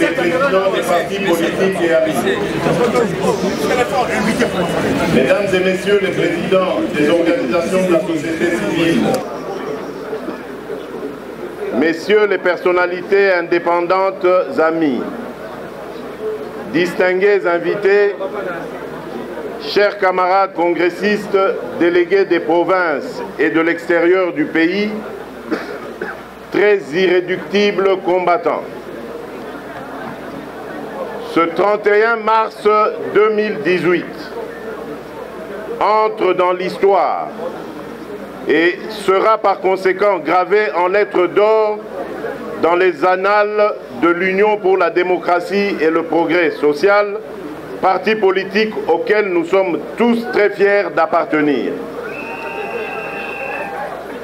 les présidents des partis politiques et alliés. Mesdames et messieurs les présidents des organisations de la société civile, messieurs les personnalités indépendantes amis, distingués invités, chers camarades congressistes, délégués des provinces et de l'extérieur du pays, très irréductibles combattants. Ce 31 mars 2018 entre dans l'histoire et sera par conséquent gravé en lettres d'or dans les annales de l'Union pour la démocratie et le progrès social, parti politique auquel nous sommes tous très fiers d'appartenir.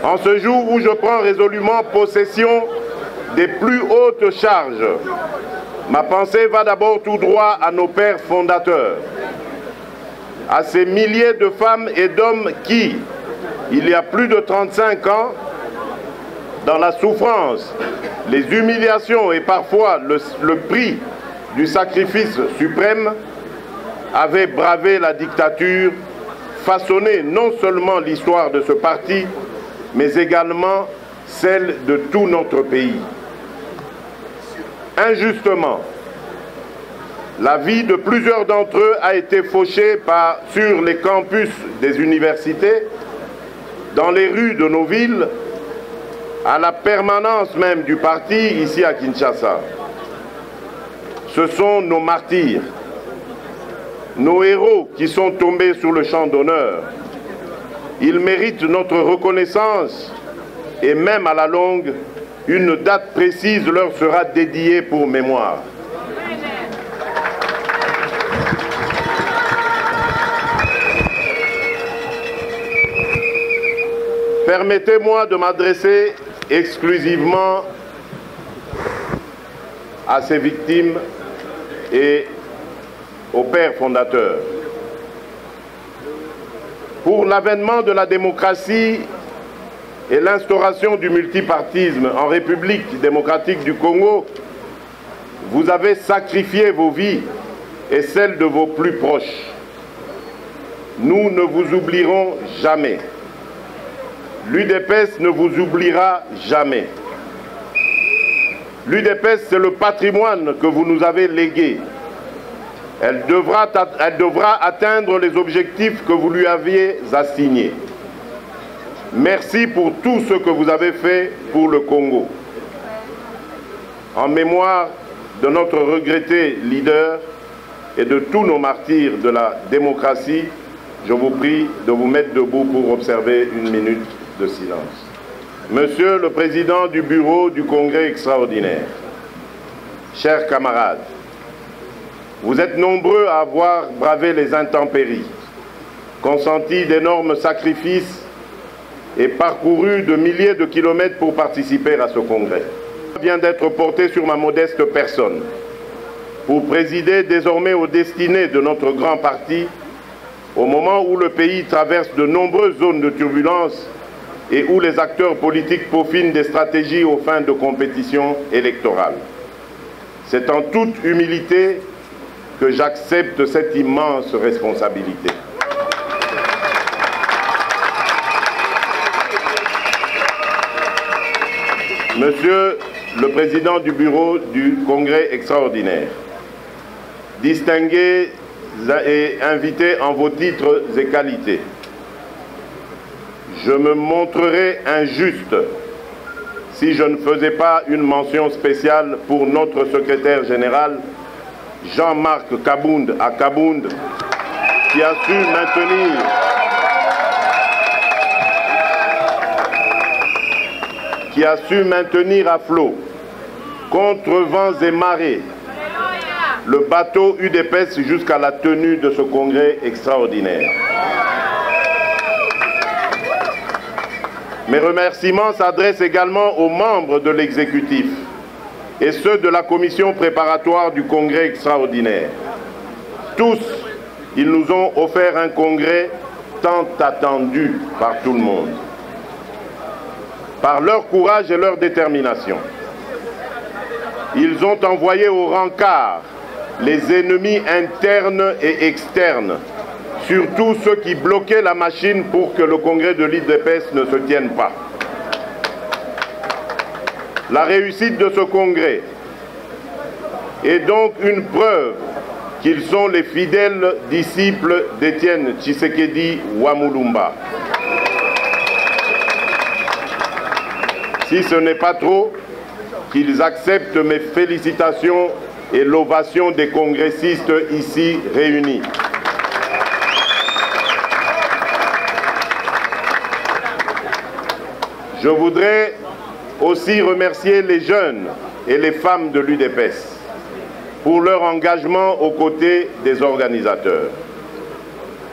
En ce jour où je prends résolument possession des plus hautes charges, ma pensée va d'abord tout droit à nos pères fondateurs, à ces milliers de femmes et d'hommes qui, il y a plus de 35 ans, dans la souffrance, les humiliations et parfois le prix du sacrifice suprême, avaient bravé la dictature, façonné non seulement l'histoire de ce parti, mais également celle de tout notre pays. Injustement, la vie de plusieurs d'entre eux a été fauchée sur les campus des universités, dans les rues de nos villes, à la permanence même du parti ici à Kinshasa. Ce sont nos martyrs, nos héros qui sont tombés sur le champ d'honneur. Ils méritent notre reconnaissance et même à la longue, une date précise leur sera dédiée pour mémoire. Permettez-moi de m'adresser exclusivement à ces victimes et aux pères fondateurs. Pour l'avènement de la démocratie et l'instauration du multipartisme en République démocratique du Congo, vous avez sacrifié vos vies et celles de vos plus proches. Nous ne vous oublierons jamais. L'UDPS ne vous oubliera jamais. L'UDPS, c'est le patrimoine que vous nous avez légué. Elle devra atteindre les objectifs que vous lui aviez assignés. Merci pour tout ce que vous avez fait pour le Congo. En mémoire de notre regretté leader et de tous nos martyrs de la démocratie, je vous prie de vous mettre debout pour observer une minute de silence. Monsieur le Président du Bureau du Congrès extraordinaire, chers camarades, vous êtes nombreux à avoir bravé les intempéries, consenti d'énormes sacrifices et parcouru de milliers de kilomètres pour participer à ce congrès. Vient d'être porté sur ma modeste personne pour présider désormais aux destinées de notre grand parti au moment où le pays traverse de nombreuses zones de turbulence et où les acteurs politiques peaufinent des stratégies aux fins de compétition électorale. C'est en toute humilité que j'accepte cette immense responsabilité. Monsieur le Président du Bureau du Congrès extraordinaire, distingués et invités en vos titres et qualités, je me montrerais injuste si je ne faisais pas une mention spéciale pour notre secrétaire général, Jean-Marc Kabound à Kabound, qui a su maintenir à flot, contre vents et marées, le bateau UDPS jusqu'à la tenue de ce congrès extraordinaire. Mes remerciements s'adressent également aux membres de l'exécutif et ceux de la commission préparatoire du congrès extraordinaire. Tous, ils nous ont offert un congrès tant attendu par tout le monde. Par leur courage et leur détermination, Ils ont envoyé au rencard les ennemis internes et externes, surtout ceux qui bloquaient la machine pour que le congrès de l'UDPS ne se tienne pas. La réussite de ce congrès est donc une preuve qu'ils sont les fidèles disciples d'Étienne Tshisekedi Wamulumba. Si ce n'est pas trop, qu'ils acceptent mes félicitations et l'ovation des congressistes ici réunis. Je voudrais aussi remercier les jeunes et les femmes de l'UDPS pour leur engagement aux côtés des organisateurs.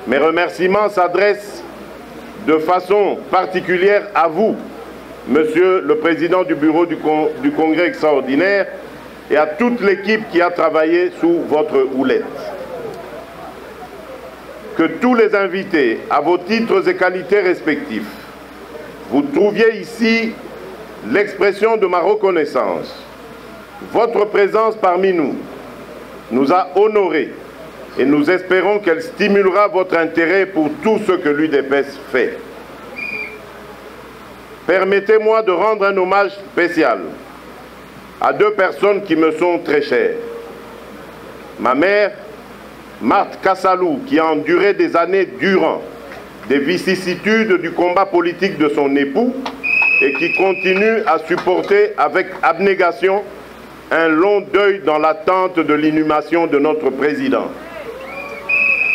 Mes remerciements s'adressent de façon particulière à vous, Monsieur le Président du Bureau du Congrès extraordinaire, et à toute l'équipe qui a travaillé sous votre houlette. Que tous les invités, à vos titres et qualités respectifs, vous trouviez ici l'expression de ma reconnaissance. Votre présence parmi nous a honorés et nous espérons qu'elle stimulera votre intérêt pour tout ce que l'UDPS fait. Permettez-moi de rendre un hommage spécial à deux personnes qui me sont très chères. Ma mère, Marthe Kassalou, qui a enduré des années durant des vicissitudes du combat politique de son époux et qui continue à supporter avec abnégation un long deuil dans l'attente de l'inhumation de notre président.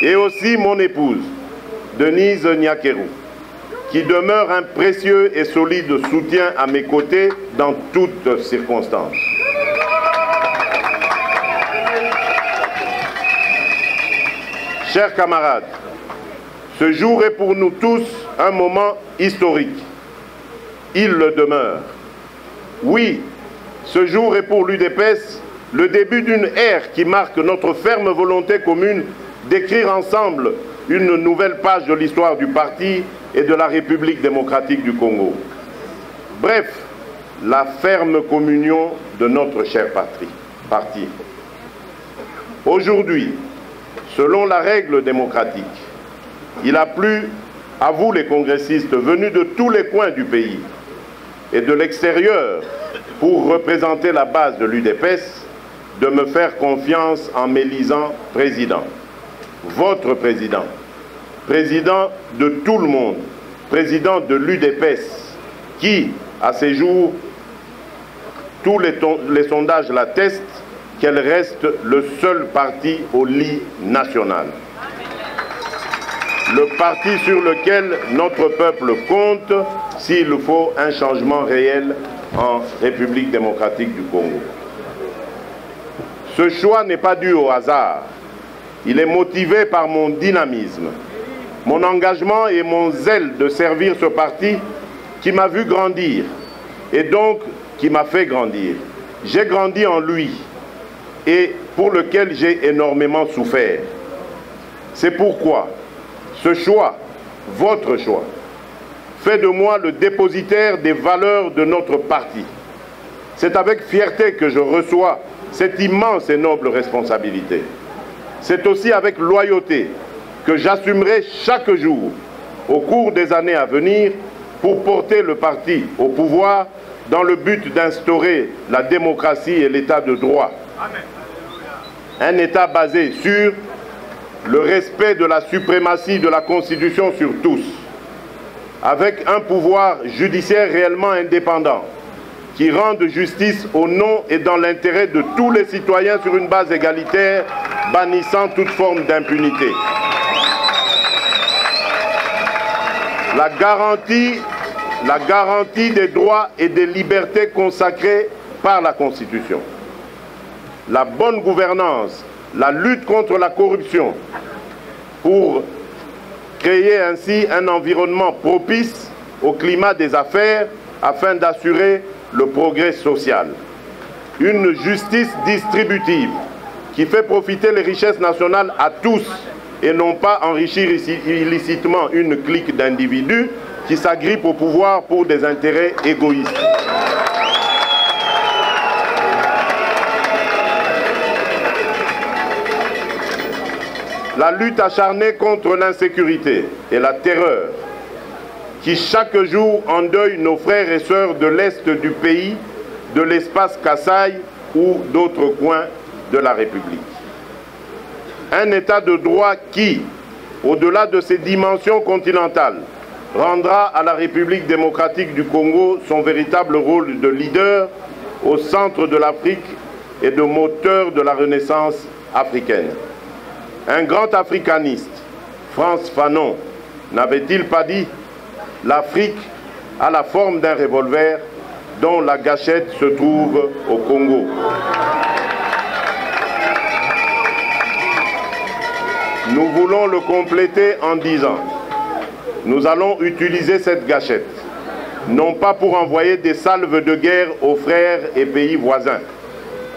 Et aussi mon épouse, Denise Nyakeru, qui demeure un précieux et solide soutien à mes côtés dans toutes circonstances. Chers camarades, ce jour est pour nous tous un moment historique. Il le demeure. Oui, ce jour est pour l'UDPS le début d'une ère qui marque notre ferme volonté commune d'écrire ensemble une nouvelle page de l'histoire du parti et de la République démocratique du Congo. Bref, la ferme communion de notre cher parti. Aujourd'hui, selon la règle démocratique, il a plu à vous les congressistes venus de tous les coins du pays et de l'extérieur pour représenter la base de l'UDPS de me faire confiance en m'élisant président. Votre président. Président de tout le monde, président de l'UDPS, qui, à ces jours, tous les sondages l'attestent, qu'elle reste le seul parti au lit national. Le parti sur lequel notre peuple compte s'il faut un changement réel en République démocratique du Congo. Ce choix n'est pas dû au hasard. Il est motivé par mon dynamisme, mon engagement et mon zèle de servir ce parti qui m'a vu grandir et donc qui m'a fait grandir. J'ai grandi en lui et pour lequel j'ai énormément souffert. C'est pourquoi ce choix, votre choix, fait de moi le dépositaire des valeurs de notre parti. C'est avec fierté que je reçois cette immense et noble responsabilité. C'est aussi avec loyauté que j'assumerai chaque jour, au cours des années à venir, pour porter le parti au pouvoir dans le but d'instaurer la démocratie et l'état de droit. Amen. Un état basé sur le respect de la suprématie de la Constitution sur tous, avec un pouvoir judiciaire réellement indépendant, qui rende justice au nom et dans l'intérêt de tous les citoyens sur une base égalitaire, bannissant toute forme d'impunité. La garantie des droits et des libertés consacrés par la Constitution. La bonne gouvernance, la lutte contre la corruption, pour créer ainsi un environnement propice au climat des affaires afin d'assurer le progrès social. Une justice distributive qui fait profiter les richesses nationales à tous et non pas enrichir illicitement une clique d'individus qui s'agrippent au pouvoir pour des intérêts égoïstes. La lutte acharnée contre l'insécurité et la terreur qui chaque jour endeuille nos frères et sœurs de l'Est du pays, de l'espace Kasaï ou d'autres coins de la République. Un État de droit qui, au-delà de ses dimensions continentales, rendra à la République démocratique du Congo son véritable rôle de leader au centre de l'Afrique et de moteur de la renaissance africaine. Un grand africaniste, Frantz Fanon, n'avait-il pas dit « L'Afrique a la forme d'un revolver dont la gâchette se trouve au Congo ». Nous voulons le compléter en disant « Nous allons utiliser cette gâchette, non pas pour envoyer des salves de guerre aux frères et pays voisins,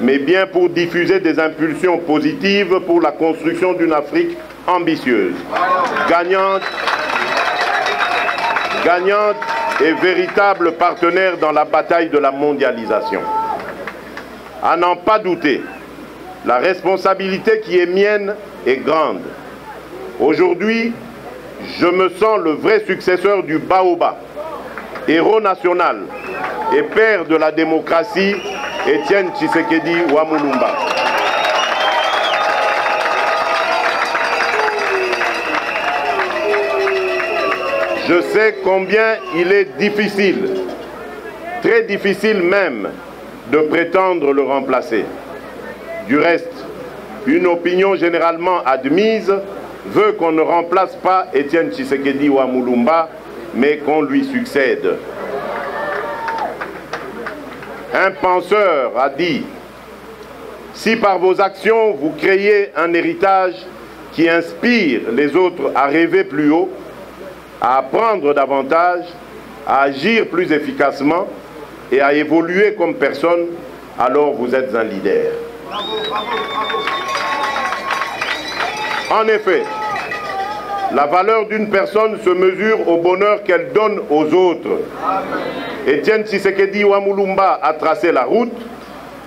mais bien pour diffuser des impulsions positives pour la construction d'une Afrique ambitieuse, gagnante et véritable partenaire dans la bataille de la mondialisation. À n'en pas douter, la responsabilité qui est mienne est grande. Aujourd'hui, je me sens le vrai successeur du Baoba, héros national et père de la démocratie, Étienne Tshisekedi Wamulumba. Je sais combien il est difficile, très difficile même, de prétendre le remplacer. Du reste, une opinion généralement admise veut qu'on ne remplace pas Étienne Tshisekedi Wamulumba, mais qu'on lui succède. Un penseur a dit « Si par vos actions vous créez un héritage qui inspire les autres à rêver plus haut, à apprendre davantage, à agir plus efficacement et à évoluer comme personne, alors vous êtes un leader. » En effet, la valeur d'une personne se mesure au bonheur qu'elle donne aux autres. Étienne Tshisekedi Wamulumba a tracé la route.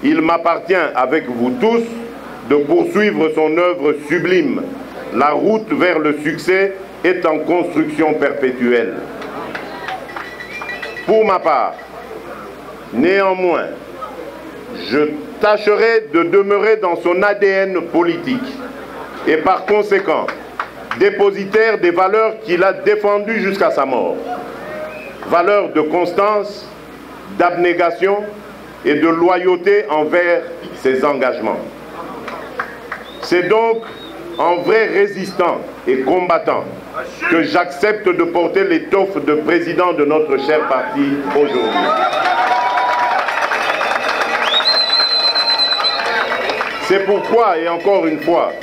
Il m'appartient, avec vous tous, de poursuivre son œuvre sublime. La route vers le succès est en construction perpétuelle. Pour ma part, néanmoins, je tâcherai de demeurer dans son ADN politique et par conséquent, dépositaire des valeurs qu'il a défendues jusqu'à sa mort. Valeurs de constance, d'abnégation et de loyauté envers ses engagements. C'est donc en vrai résistant et combattant que j'accepte de porter l'étoffe de président de notre cher parti aujourd'hui. C'est pourquoi, et encore une fois,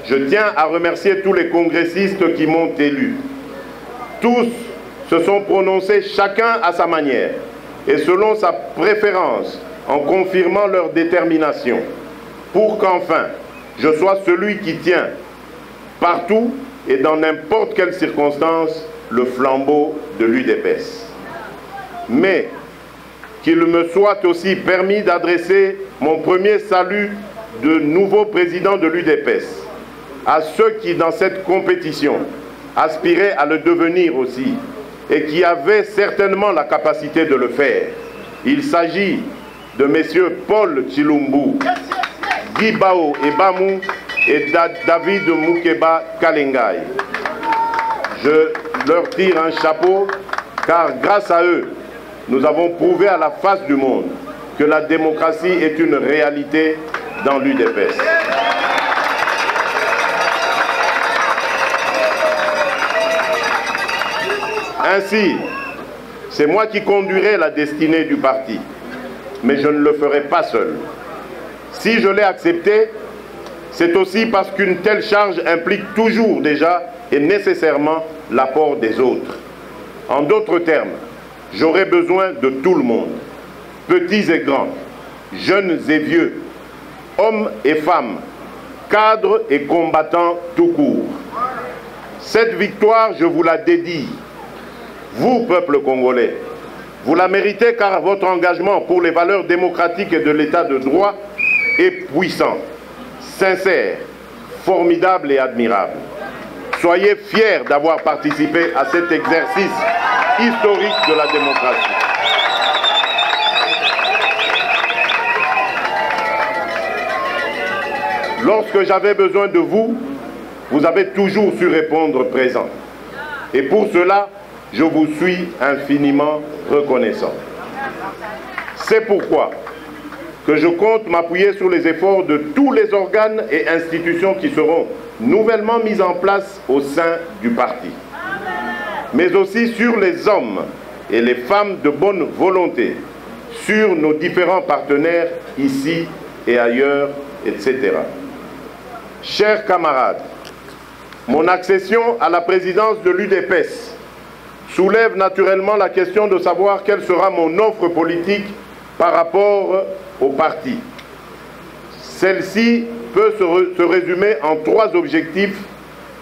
je tiens à remercier tous les congressistes qui m'ont élu. Tous se sont prononcés chacun à sa manière et selon sa préférence, en confirmant leur détermination, pour qu'enfin je sois celui qui tient partout et dans n'importe quelle circonstance le flambeau de l'UDPS. Mais qu'il me soit aussi permis d'adresser mon premier salut de nouveau président de l'UDPS à ceux qui, dans cette compétition, aspiraient à le devenir aussi et qui avaient certainement la capacité de le faire. Il s'agit de messieurs Paul Tshilumbu, Guy Bao Ebamou et David Moukeba Kalengai. Je leur tire un chapeau car grâce à eux, nous avons prouvé à la face du monde que la démocratie est une réalité dans l'UDPS. Ainsi, c'est moi qui conduirai la destinée du parti, mais je ne le ferai pas seul. Si je l'ai accepté, c'est aussi parce qu'une telle charge implique toujours déjà et nécessairement l'apport des autres. En d'autres termes, j'aurai besoin de tout le monde, petits et grands, jeunes et vieux, hommes et femmes, cadres et combattants tout court. Cette victoire, je vous la dédie. Vous, peuple congolais, vous la méritez car votre engagement pour les valeurs démocratiques et de l'état de droit est puissant, sincère, formidable et admirable. Soyez fiers d'avoir participé à cet exercice historique de la démocratie. Lorsque j'avais besoin de vous, vous avez toujours su répondre présent. Et pour cela, je vous suis infiniment reconnaissant. C'est pourquoi que je compte m'appuyer sur les efforts de tous les organes et institutions qui seront nouvellement mis en place au sein du parti, mais aussi sur les hommes et les femmes de bonne volonté, sur nos différents partenaires ici et ailleurs, etc. Chers camarades, mon accession à la présidence de l'UDPS soulève naturellement la question de savoir quelle sera mon offre politique par rapport au parti. Celle-ci peut se résumer en 3 objectifs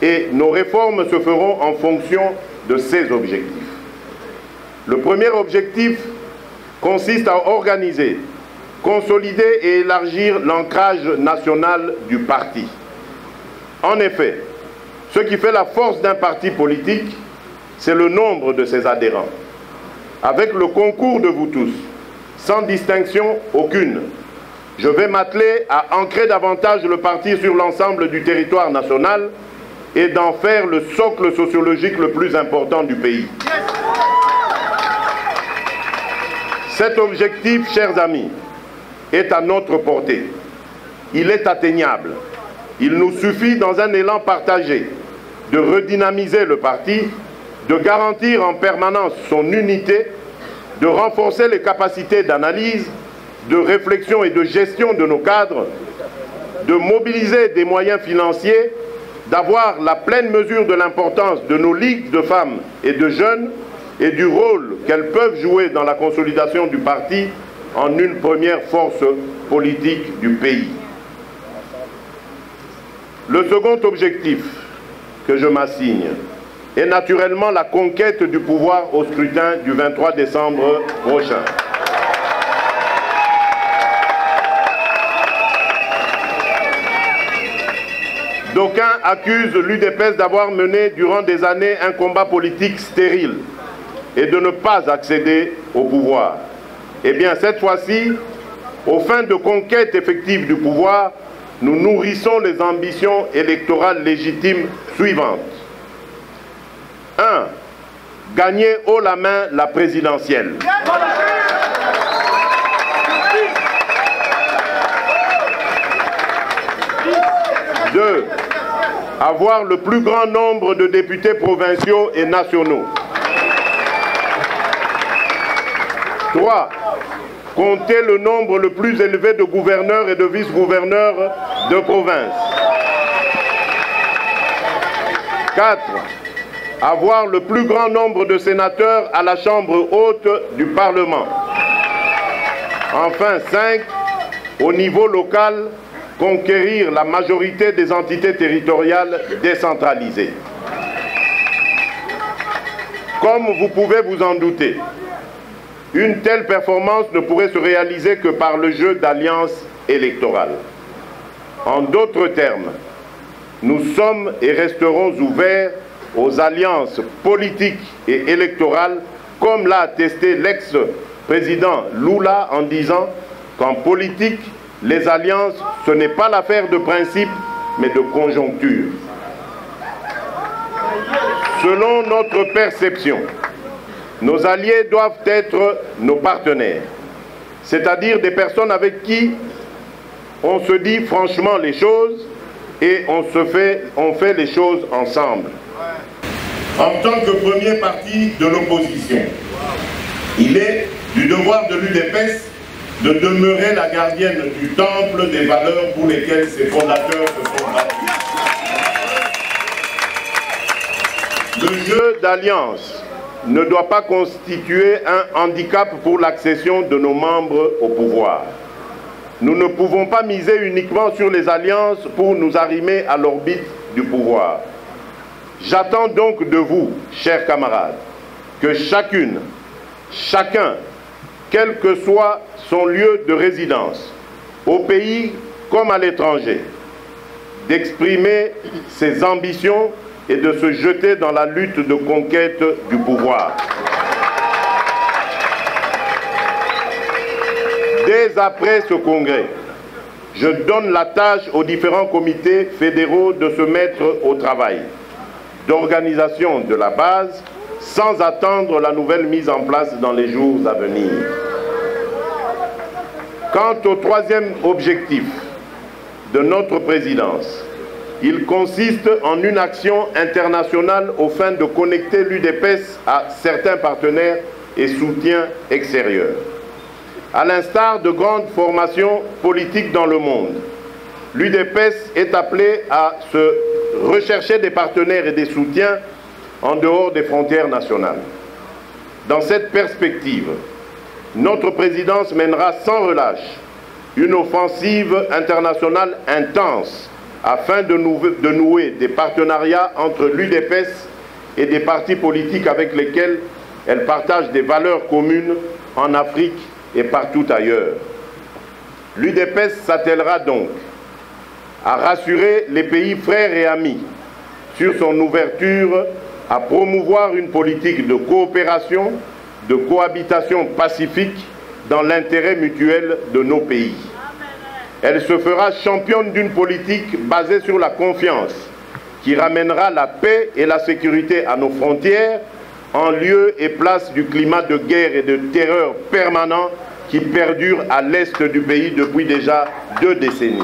et nos réformes se feront en fonction de ces objectifs. Le premier objectif consiste à organiser, consolider et élargir l'ancrage national du parti. En effet, ce qui fait la force d'un parti politique, c'est le nombre de ses adhérents. Avec le concours de vous tous, sans distinction aucune, je vais m'atteler à ancrer davantage le parti sur l'ensemble du territoire national et d'en faire le socle sociologique le plus important du pays. Cet objectif, chers amis, est à notre portée. Il est atteignable. Il nous suffit, dans un élan partagé, de redynamiser le parti, de garantir en permanence son unité, de renforcer les capacités d'analyse, de réflexion et de gestion de nos cadres, de mobiliser des moyens financiers, d'avoir la pleine mesure de l'importance de nos ligues de femmes et de jeunes et du rôle qu'elles peuvent jouer dans la consolidation du parti en une première force politique du pays. Le second objectif que je m'assigne est naturellement la conquête du pouvoir au scrutin du 23 décembre prochain. D'aucuns accusent l'UDPS d'avoir mené durant des années un combat politique stérile et de ne pas accéder au pouvoir. Eh bien, cette fois-ci, aux fins de conquête effective du pouvoir, nous nourrissons les ambitions électorales légitimes suivantes. 1. Gagner haut la main la présidentielle. 2. Avoir le plus grand nombre de députés provinciaux et nationaux. 3. Compter le nombre le plus élevé de gouverneurs et de vice-gouverneurs de province. 4. Avoir le plus grand nombre de sénateurs à la Chambre haute du Parlement. Enfin, 5. Au niveau local, conquérir la majorité des entités territoriales décentralisées. Comme vous pouvez vous en douter, une telle performance ne pourrait se réaliser que par le jeu d'alliances électorales. En d'autres termes, nous sommes et resterons ouverts aux alliances politiques et électorales, comme l'a attesté l'ex-président Lula en disant qu'en politique, les alliances, ce n'est pas l'affaire de principe, mais de conjoncture. Selon notre perception, nos alliés doivent être nos partenaires, c'est-à-dire des personnes avec qui on se dit franchement les choses et on fait les choses ensemble. En tant que premier parti de l'opposition, il est du devoir de l'UDPS de demeurer la gardienne du temple des valeurs pour lesquelles ses fondateurs se sont battus. Le jeu d'alliance ne doit pas constituer un handicap pour l'accession de nos membres au pouvoir. Nous ne pouvons pas miser uniquement sur les alliances pour nous arrimer à l'orbite du pouvoir. J'attends donc de vous, chers camarades, que chacune, chacun, quel que soit son lieu de résidence, au pays comme à l'étranger, d'exprimer ses ambitions et de se jeter dans la lutte de conquête du pouvoir. Dès après ce congrès, je donne la tâche aux différents comités fédéraux de se mettre au travail d'organisation de la base sans attendre la nouvelle mise en place dans les jours à venir. Quant au troisième objectif de notre présidence, il consiste en une action internationale aux fins de connecter l'UDPS à certains partenaires et soutiens extérieurs. À l'instar de grandes formations politiques dans le monde, l'UDPS est appelée à se rechercher des partenaires et des soutiens en dehors des frontières nationales. Dans cette perspective, notre présidence mènera sans relâche une offensive internationale intense afin de nouer des partenariats entre l'UDPS et des partis politiques avec lesquels elle partage des valeurs communes en Afrique et partout ailleurs. L'UDPS s'attellera donc à rassurer les pays frères et amis sur son ouverture à promouvoir une politique de coopération, de cohabitation pacifique dans l'intérêt mutuel de nos pays. Elle se fera championne d'une politique basée sur la confiance qui ramènera la paix et la sécurité à nos frontières en lieu et place du climat de guerre et de terreur permanent qui perdure à l'est du pays depuis déjà 2 décennies.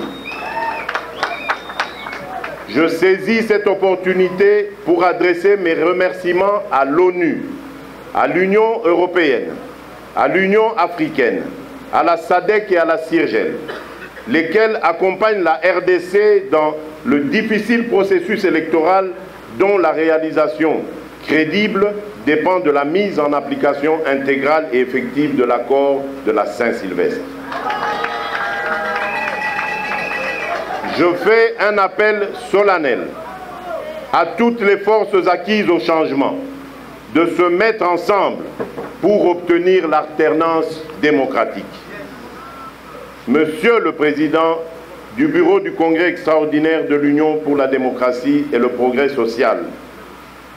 Je saisis cette opportunité pour adresser mes remerciements à l'ONU, à l'Union européenne, à l'Union africaine, à la SADC et à la CIRGEL, lesquels accompagnent la RDC dans le difficile processus électoral dont la réalisation crédible dépend de la mise en application intégrale et effective de l'accord de la Saint-Sylvestre. Je fais un appel solennel à toutes les forces acquises au changement de se mettre ensemble pour obtenir l'alternance démocratique. Monsieur le Président du Bureau du Congrès extraordinaire de l'Union pour la démocratie et le progrès social,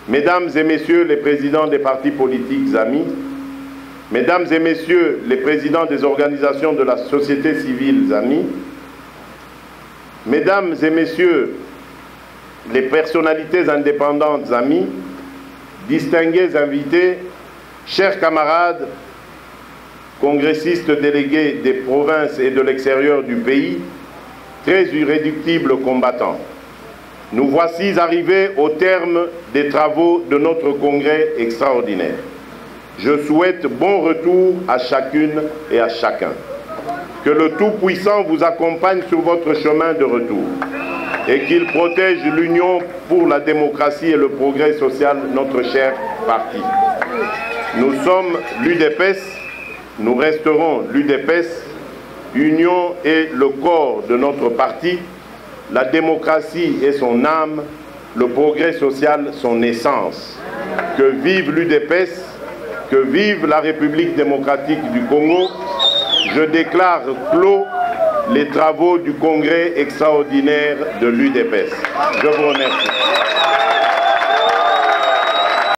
Mesdames et Messieurs les présidents des partis politiques amis, Mesdames et Messieurs les présidents des organisations de la société civile amis, Mesdames et Messieurs les personnalités indépendantes amis, distingués invités, chers camarades, congressistes délégués des provinces et de l'extérieur du pays, très irréductibles combattants. Nous voici arrivés au terme des travaux de notre congrès extraordinaire. Je souhaite bon retour à chacune et à chacun. Que le Tout-Puissant vous accompagne sur votre chemin de retour et qu'il protège l'Union pour la démocratie et le progrès social, notre cher parti. Nous sommes l'UDPS, nous resterons l'UDPS, Union est le corps de notre parti, la démocratie est son âme, le progrès social son essence. Que vive l'UDPS, que vive la République démocratique du Congo. Je déclare clos les travaux du congrès extraordinaire de l'UDPS. Je vous remercie.